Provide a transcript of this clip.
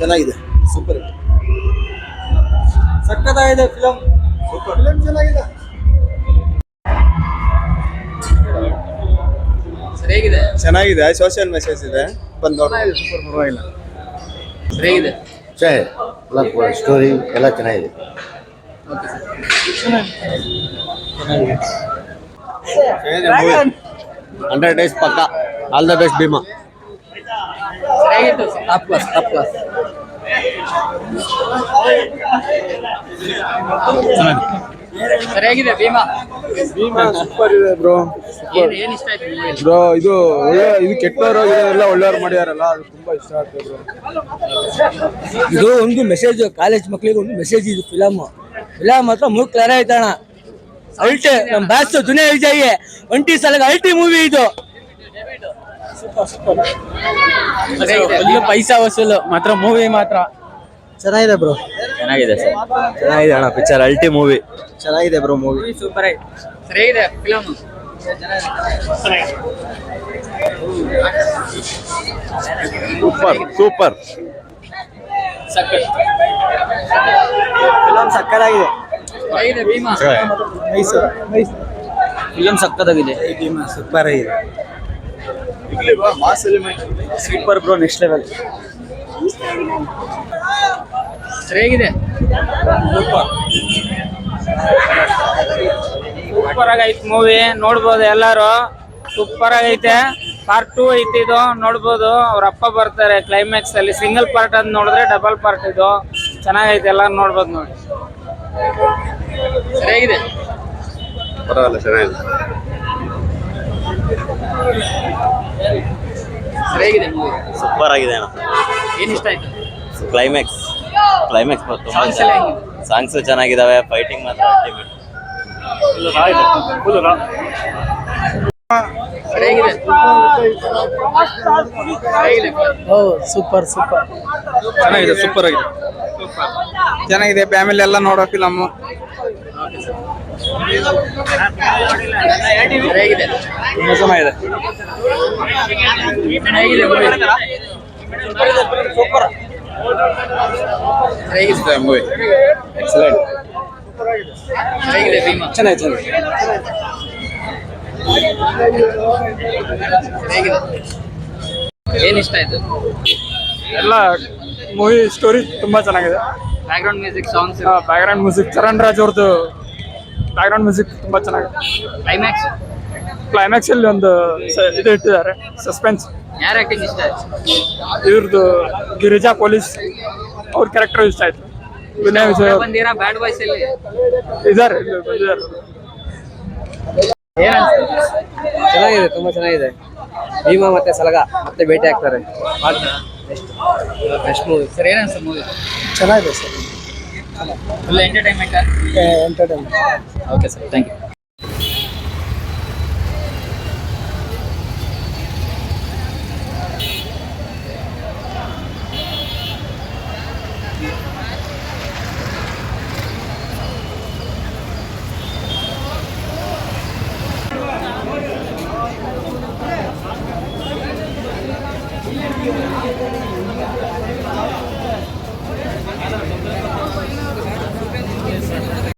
ಚೆನ್ನಾಗಿದೆ, ಸೂಪರ್ ಸಕ್ಕತ್ತಾಗಿದೆ film. Super film ಚೆನ್ನಾಗಿದೆ. ಸರಿಯಾಗಿದೆ. ಚೆನ್ನಾಗಿದೆ, ಸೋಷಿಯಲ್ ಮೆಸೇಜ್ ಇದೆ, ಬಂದು ಸೂಪರ್, ಪರವಾಗಿಲ್ಲ. ಸರಿಯಾಗಿದೆ. ಸ್ಟೋರಿ ಎಲ್ಲ ಚೆನ್ನಾಗಿದೆ. Okay sir. 100 days ಪಕ್ಕ. All the best Bhima. ಸರಿಯಾಗಿತ್ತು. Top class, top class. ಸರಿಯಾಗಿದೆ ಭೀಮಾ. ಸೂಪರ್ ಇದೆ ಬ್ರೋ. ಏನ್ ಇಷ್ಟ ಆಯ್ತು ನಿಮಗೆ? ಬ್ರೋ ಇದು ಒಳ್ಳೆ, ಇದು ಕೆಟ್ಟವರು ಎಲ್ಲ ಒಳ್ಳೆಯವ್ರು ಮಾಡಿದಾರಲ್ಲ, ಅದು ತುಂಬಾ ಇಷ್ಟ ಆಗ್ತದೆ ಬ್ರೋ. ಇದು ಒಂದು ಮೆಸೇಜ್, ಕಾಲೇಜ್ ಮಕ್ಕಳಿಗೆ ಒಂದು ಮೆಸೇಜ್. ಇದು ಫಿಲಮ್ ಮಾತ್ರ ಮೂರ್ ಕ್ಲಿಯರ್ ಆಯ್ತಣ್ಣ. ಅಲ್ಟಿ ನಮ್ ಬ್ಯಾಸ್ ದುನಿಯಾ ವಿಜಯ್ 20 ಸಲ ಅಲ್ಟಿ ಮೂವಿ ಇದು. ಪೈಸಾ ವಸೂಲು ಮಾತ್ರ, ಮೂವಿ ಮಾತ್ರ ಚೆನ್ನಾಗಿದೆ ಬ್ರೋ. ಚೆನ್ನಾಗಿದೆ ಸರ್. ಚೆನ್ನಾಗಿದೆ ಅಣ್ಣ, ಪಿಕ್ಚರ್ ಅಲ್ಟಿ ಮೂವಿ ಚೆನ್ನಾಗಿದೆ ಬ್ರೋ. ಮೂವಿ ಸೂಪರ್ ಆಯ್ತು. ಸರಿಯಾಗಿದೆ ಫಿಲಮ್. ಸೂಪರ್ ಫಿಲಮ್ ಸಕ್ಕತ್ತಾಗಿದೆ. ಸರಿಯಾಗಿದೆ ಭೀಮಾ. ಫಿಲಮ್ ಸಕ್ಕತ್ತಾಗಿದೆ. ಭೀಮಾ ಸೂಪರ್ ಆಗಿದೆ. Super bro, next level. ಸರಿಯಾಗಿದೆ. ಸೂಪರ್ ಆಗೈತೆ ಮೂವಿ, ನೋಡ್ಬೋದು ಎಲ್ಲಾರು. ಸೂಪರ್ ಆಗೈತೆ. ಪಾರ್ಟ್ 2 ಐತಿ, ಇದು ನೋಡ್ಬೋದು. ಅವ್ರ ಅಪ್ಪ ಬರ್ತಾರೆ ಕ್ಲೈಮ್ಯಾಕ್ಸ್ ಅಲ್ಲಿ. ಸಿಂಗಲ್ ಪಾರ್ಟ್ ಅಂತ ನೋಡಿದ್ರೆ ಡಬಲ್ ಪಾರ್ಟ್ ಇದು. ಚೆನ್ನಾಗೈತೆ, ಎಲ್ಲಾರು ನೋಡ್ಬೋದು ನೋಡಿ. ಸರಿಯಾಗಿದೆ. ಪರವಾಗಿಲ್ಲ, ಚೆನ್ನಾಗಿದೆ. ಸರಿಯಾಗಿದೆ ಮೂವಿ. ಸೂಪರ್ ಆಗಿದೆ ಅಣ್ಣ. ಏನ್ ಇಷ್ಟ ಆಯ್ತು? ಕ್ಲೈಮ್ಯಾಕ್ಸ್ ಸಾಂಗ್ಸ್ ಎಲ್ಲ ಹೆಂಗಿದೆ? ಸಾಂಗ್ಸ್ ಚೆನ್ನಾಗಿದಾವೆ, ಫೈಟಿಂಗ್ ಮಾತ್ರ ಅಲ್ಟಿಮೇಟ್. ಸರಿಯಾಗಿದೆ. ಸರಿಯಾಗಿದೆ. ಓ ಸೂಪರ್ ಸೂಪರ್ ಚೆನ್ನಾಗಿದೆ, ಸೂಪರ್ ಆಗಿದೆ. ಚೆನ್ನಾಗಿದೆ, ಫ್ಯಾಮಿಲಿ ಎಲ್ಲ ನೋಡೋ ಫಿಲಮ್. ಸರಿಯಾಗಿದೆ. ತುಂಬಾ ಚೆನ್ನಾಗಿದೆ. ಹೇಗಿದೆ ಮೂವಿ? ಸೂಪರ್. ಹೇಗಿದೆ ಮೂವಿ? ಎಕ್ಸಲೆಂಟ್. ಹೇಗಿದೆ ಭೀಮಾ? ಚೆನ್ನಾಗಿದೆ. ಹೇಗಿದೆ? ಏನ್ ಇಷ್ಟ ಆಯ್ತು? ಎಲ್ಲ ಮೂವಿ ಸ್ಟೋರಿ ತುಂಬಾ ಚೆನ್ನಾಗಿದೆ. Background music, songs, background music Charan Raj ಅವ್ರದ್ದು ಬ್ಯಾಕ್ಗ್ರೌಂಡ್ ಮ್ಯೂಸಿಕ್ ತುಂಬಾ ಚೆನ್ನಾಗಿದೆ. ಕ್ಲೈಮ್ಯಾಕ್ಸ್ ಅಲ್ಲಿ ಒಂದು ಇದು ಇಟ್ಟಿದ್ದಾರೆ, ಸಸ್ಪೆನ್ಸ್. ಯಾರ ಆಕ್ಟಿಂಗ್ ಇಷ್ಟ ಆಯ್ತು? ಇವ್ರದ್ದು ಗಿರಿಜಾ ಪೊಲೀಸ್ ಅವ್ರ ಕ್ಯಾರೆಕ್ಟರ್ ಇಷ್ಟ ಆಯ್ತು. ವಿನಯ್ ವಿಜಯ್ ಬಂದಿರಾ ಬ್ಯಾಡ್ ಬಾಯ್ಸ್ ಅಲ್ಲಿ? ಇದ್ದಾರೆ, ಬಂದಿದ್ದಾರೆ. ಏನ್ ಅನ್ಸ್ತು? ಚೆನ್ನಾಗಿದೆ, ತುಂಬಾ ಚೆನ್ನಾಗಿದೆ. ಭೀಮಾ ಮತ್ತೆ ಸಲಗ ಮತ್ತೆ ಭೇಟಿ ಆಗ್ತಾರೆ. Best movie sir. ಏನ್ ಅನ್ಸ್ತು ಮೂವಿ? ಚೆನ್ನಾಗಿದೆ sir, full entertainment. Entertainment. Okay sir, thank you.